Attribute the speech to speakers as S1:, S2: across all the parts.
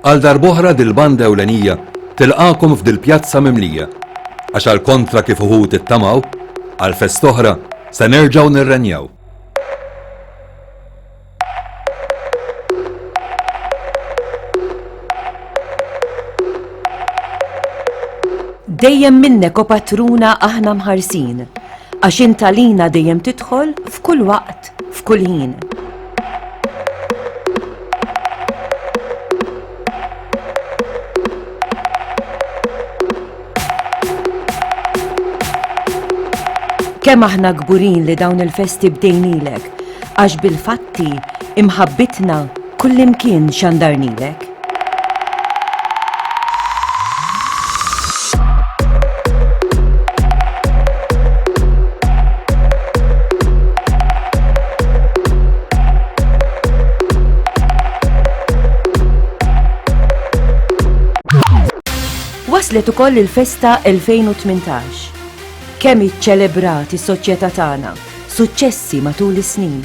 S1: Għal darb'oħra dil-banda ewlenija tilqakom f'dil-pjazza mimlija għax għal kontra kif uħud ittamaw għal fest oħra se nerġgħu nirrenjaw.
S2: Dejjem minnek o patruna aħna mħarsin għax inta lina dejjem tidħol f'kull waqt, f'kull ħin. Kemm aħna kburin li dawn il-festi bdejnilek, għax bil-fatti imħabbitna kullimkien xandarnilek. Waslet ukoll il-festa 2018. Kemm iċċelebrat is-soċjetà tagħna suċċessi matul is-snin.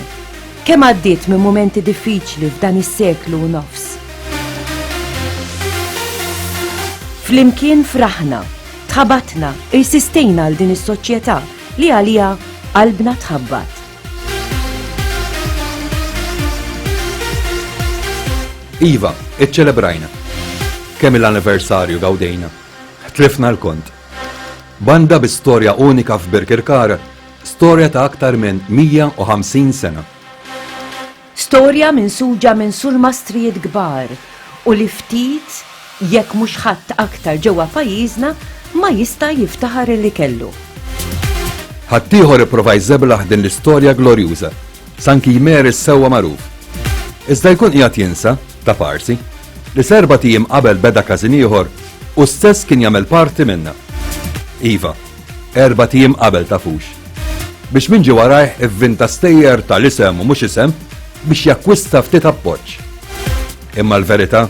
S2: Kemm għaddiet minn mumenti diffiċli f'dan is-seklu u nofs. Flimkien fraħna, tħabatna, irsistejna għal din is-soċjetà li għalija qalbna tħabbat.
S1: Iva, iċċelebrajna. Kemm l-anniversarju gawdejna. Tlifna l-kont. Banda bi storja unika f'Birkirkara, storja ta' aktar minn 150 sena.
S2: Storja minsuġa minn sulmastrijiet kbar u li ftit jekk mhux ħadd aktar ġewwa pajjiżna ma jista' jiftaħar li kellu.
S1: Ħaddieħor ipprova jżeblaħ din l-istorja glorjuża, sanki jmer is-sewwa magħruf. Iżda jkun qiegħed jinsa, ta' parsi, li serba tiem qabel beda każin ieħor u stess kien jagħmel parti minnha. Iva, 4 tiem qabel tafux. Biex min ġie warajh ivvinta stejjer tal-isem u mhux isem biex jakkwista ftit appoġġ. Imma l-verità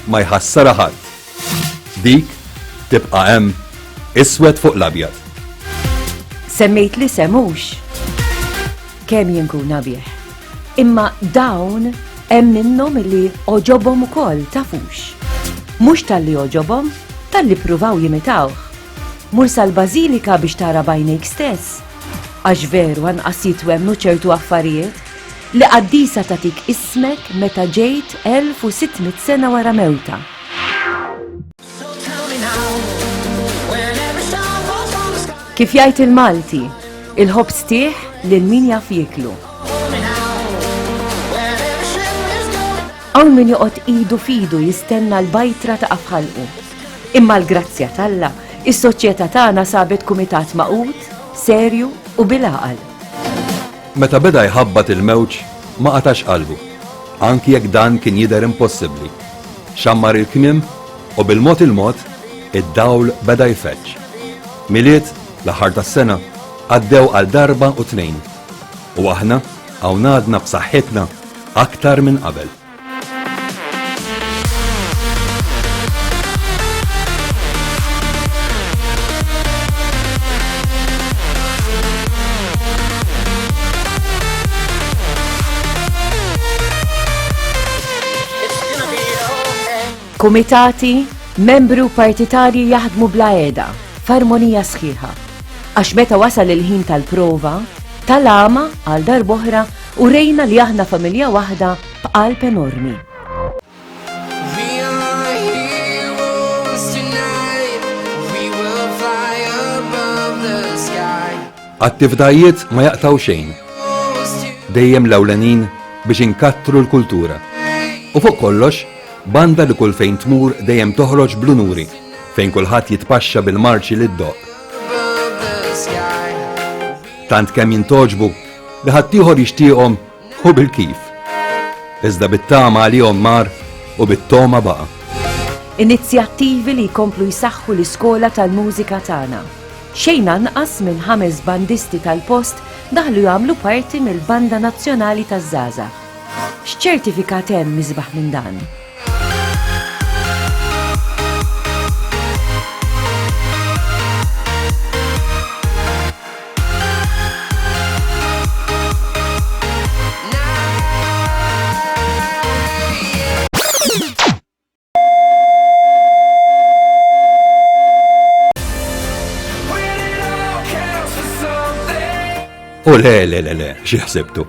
S1: ma jħassara ħadd. Dik tibqa' hemm iswed fuq l-abjad.
S2: Semmejt l-isem hux. Kemm jinkun abjeħ. Imma dawn hemm minnhom li oġobhom ukoll tafux. Mhux tal-li oġobhom, tal-li pruvaw jimitawh. Mur sal-Bażilika biex tara bajnejk stess. Għax veru anqas jitwemnu ċertu affarijiet li qaddisa tatik ismek meta ġejt 1600 sena wara mewta. Kif jgħid il-Malti, il-ħobb stieħ lil min jaf jieklu. Hawn min joqgħod idu fidu jistenna l-bajtra ta' afħalqu. Imma l-grazzja t'Alla, is-soċjetà tagħna sabet kumitat maqut, serju u bil-għaqal.
S1: Meta beda jħabbat il-mewġ ma qatax qalbu, anki jekk dan kien jidher impossibbli. Xammar il-kmiem u bil-mod il-mod id-dawl beda jfeċċ. Miliet l-aħħar tas-sena għaddew għal darba u tnejn. U aħna hawn għadna b'saħħitna aktar minn qabel.
S2: Kumitati, membru partitarji jaħdmu bla għeda, f'armonija sħiħa. Għax meta wasal il-ħin tal-prova, tal-għama għal darb'oħra u rejna li aħna familja waħda b'qalb enormi.
S1: Attivitajiet ma jaqtaw xejn. Dejjem l-ewlenin biex inkattru l-kultura. U fuq kollox, banda li kull fejn tmur dejjem toħroġ bl-unuri, fejn kulħadd jitpaxxa bil-marċi lid-doq. Tant kemm jintoġbu li ħaddieħor jixtieqhom u bil-kif. Iżda bit-tama għalihom mar u bit-toma baqa'.
S2: Inizjattivi li jkomplu jsaħħu l-iskola tal-mużika tagħna. Xejn anqas minn 5 bandisti tal-post daħlu jagħmlu parti mill-Banda Nazzjonali taż-Żgħażagħ. X'ċertifikat hemm miżbaħ minn dan?
S1: U le, xi ħsibtu.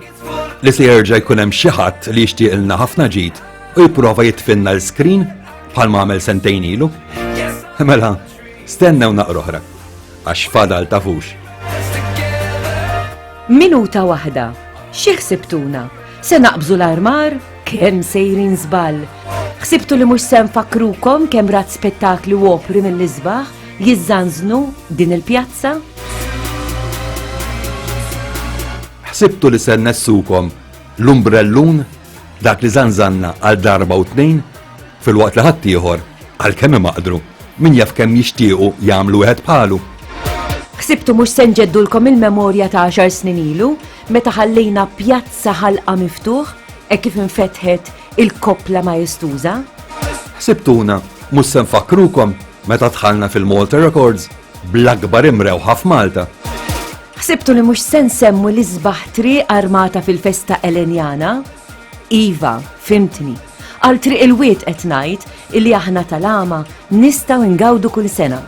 S1: Li se jerġa' jkun hemm xi ħadd li jixtieqilna ħafna ġid u jipprova jitfinna l-screen bħalma għamel sentejn ilu. Mela, stennew naqra oħra, għax fadal tafux.
S2: Minuta waħda, xi ħsibtuna? Se naqbżu l-armar? Kemm sejrin żball. Ħsibtu li mhux se nfakrukom kemm rat spettakli u opri mill-isbaħ jiżżanżnu din il-pjazza?
S1: Ħsibtu li se nessukom l-umbrellun dak li zanzanna għal darba u tnejn fil-waqt li ħaddieħor għal kemm imaqdru min jaf kemm jixtiequ jagħmlu wieħed bħalu.
S2: Ħsibtu mhux se nġeddulkom il-memorja ta' 10 snin ilu meta ħallejna pjazza ħalqa miftuħ hekk kif infetħet il-Koppla Majestuża?
S1: Ħsibtuna mhux se nfakrukom meta dħalna fil-Malta Records bl-akbar imrewħa f'Malta.
S2: Ħsibtu li mhux se nsemmu l-isbaħ triq armata fil-festa Elenjana? Iva, fimtni. Għal triq il-wiet qed ngħid illi aħna tal-għama nistgħu ngawdu kull sena.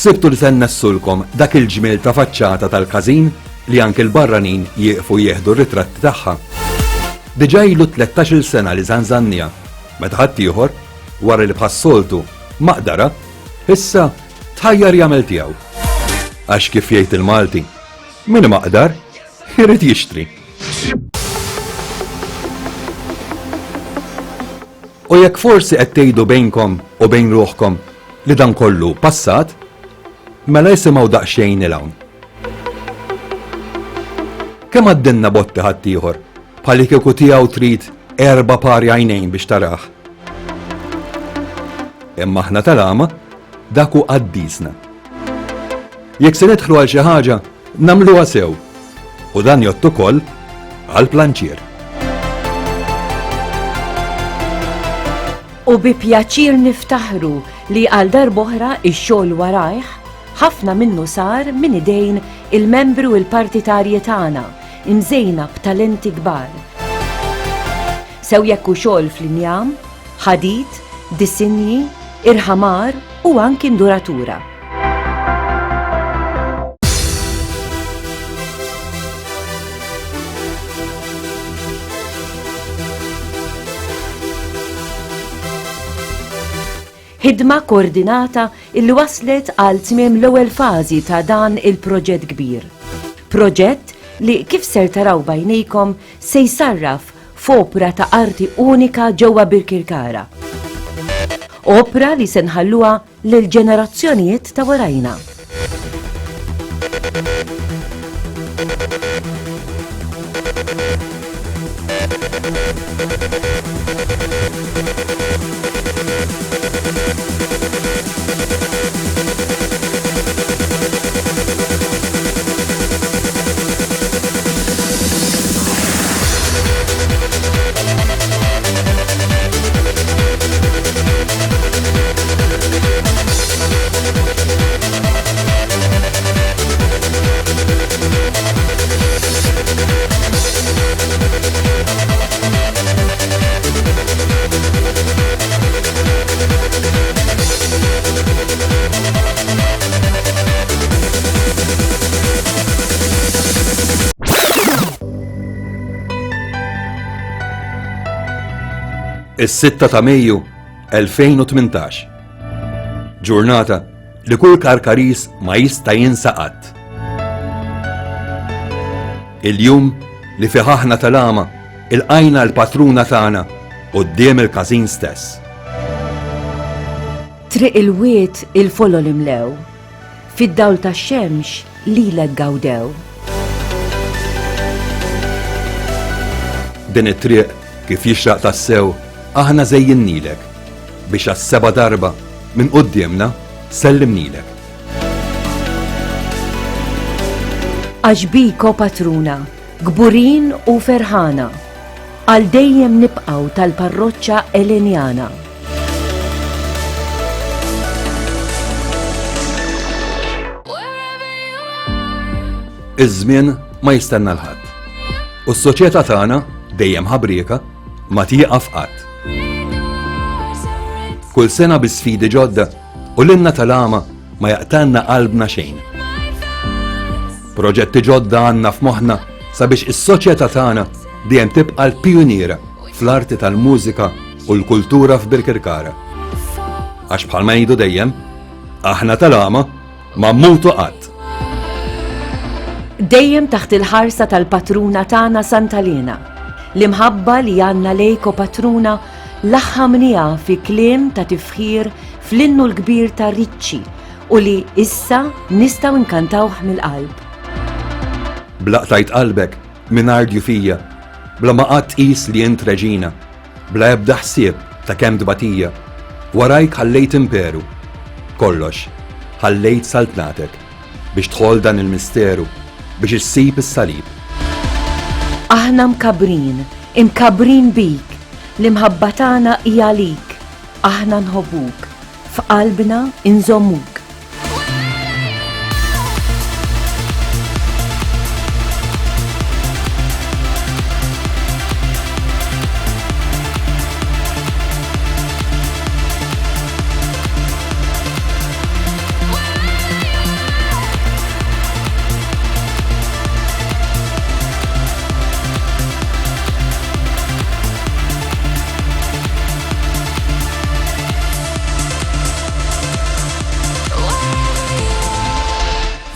S1: Sibtu li sen nessulkom dak il-ġmil ta' faċċata tal-kazin li anke l-barranin jieqfu jieħdu r-ritratti tagħha. Diġà ilu 13-il sena li zanzannija, meta ħadd ieħor wara li bħas-soltu maqdara, issa tħajjar jagħmel tiegħu. Għax kif jgħid il-Malti, min maqdar irid jixtri. U jekk forsi qed tgħidu bejnkom u bejn ruħkom li dan kollu passat, mela jisimgħu daqsxejn il-hawn. Kemm għaddinna botti ħaddieħor bħalli kieku tiegħu trid 4 pari għajnejn biex taraħ. Imma aħna tal-għama dak hu qaddisna. Jekk se nidħlu għal xi ħaġa nagħmluha sew u dan jott ukoll għall planċier.
S2: U bi pjaċir niftaħru li għal darb'oħra ix-xogħol warajh ħafna minnu sar minn idejn il-membri u l-partitarji tagħna imżejna b'talenti kbar. Sew jekk hu xogħol fl-injam, ħadid, disinji, irħamar u anki nduratura. Ħidma koordinata illi waslet għal tmiem l-ewwel fażi ta' dan il-proġett kbir. Proġett li kif ser taraw bajnejkom se jsarraf f'opra ta' arti unika ġewwa Birkirkara. Opra li se nħalluha lil ġenerazzjonijiet ta' warajna.
S1: is-6 ta' Mejju 2018. Ġurnata li kull Karkaris ma jista' jinsa qatt. Il-jum li fih aħna tal-ama ilqajna l-patruna tagħna quddiem il-każin stess.
S2: Triq il-wiet il-folol imlew, fid-dawl tax-xemx lilek gawdew.
S1: Din it-triq kif jixraq tassew aħna żejjinnilek biex għas-7 darba minn qudiemna sellimnilek.
S2: Għax biko patruna, gburin u ferħana, għal dejjem nibqaw tal-parroċċa Elenjana.
S1: Iż-żmien ma jistenna l-ħadd. U s-soċjetà tagħna dejjem ħabrieka ma tieqaf qatt. Kull sena bi sfidi ġodda u l-inna tal-ama ma jaqtanna qalbna xejn. Proġetti ġodda għandna f'moħħna sabiex is-soċjetà tagħna dejjem tibqa' l-pjuniera fl-arti tal-mużika u l-kultura f'Birkirkara. Għax bħalma ngħidu dejjem, aħna tal-ama ma mmutu qatt.
S2: Dejjem taħt il-ħarsa tal-patruna tagħna Santalina, l-imħabba li għandna lejko patruna laħħamnija fi kliem ta' tifħir fl-innu l-kbir ta' Riċċi u li issa nistgħu nkantawh mill-qalb.
S1: Blaqtajt qalbek mingħajr djufija, bla ma qatt qis li int reġina, bla ebda ħsieb ta' kemm dbatija, warajk ħallejt imperu. Kollox, ħallejt saltnatek biex tħol dan il-misteru biex issib is-salib.
S2: Aħna imkabrin bik, l-imħabba tagħna hija lik, aħna nħobbuk, f'qalbna inżommuk.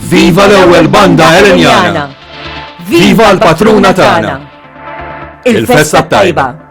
S1: Viva l-ewwel banda Elenjana! Viva l-patruna tagħna!
S2: Il-festa tajba!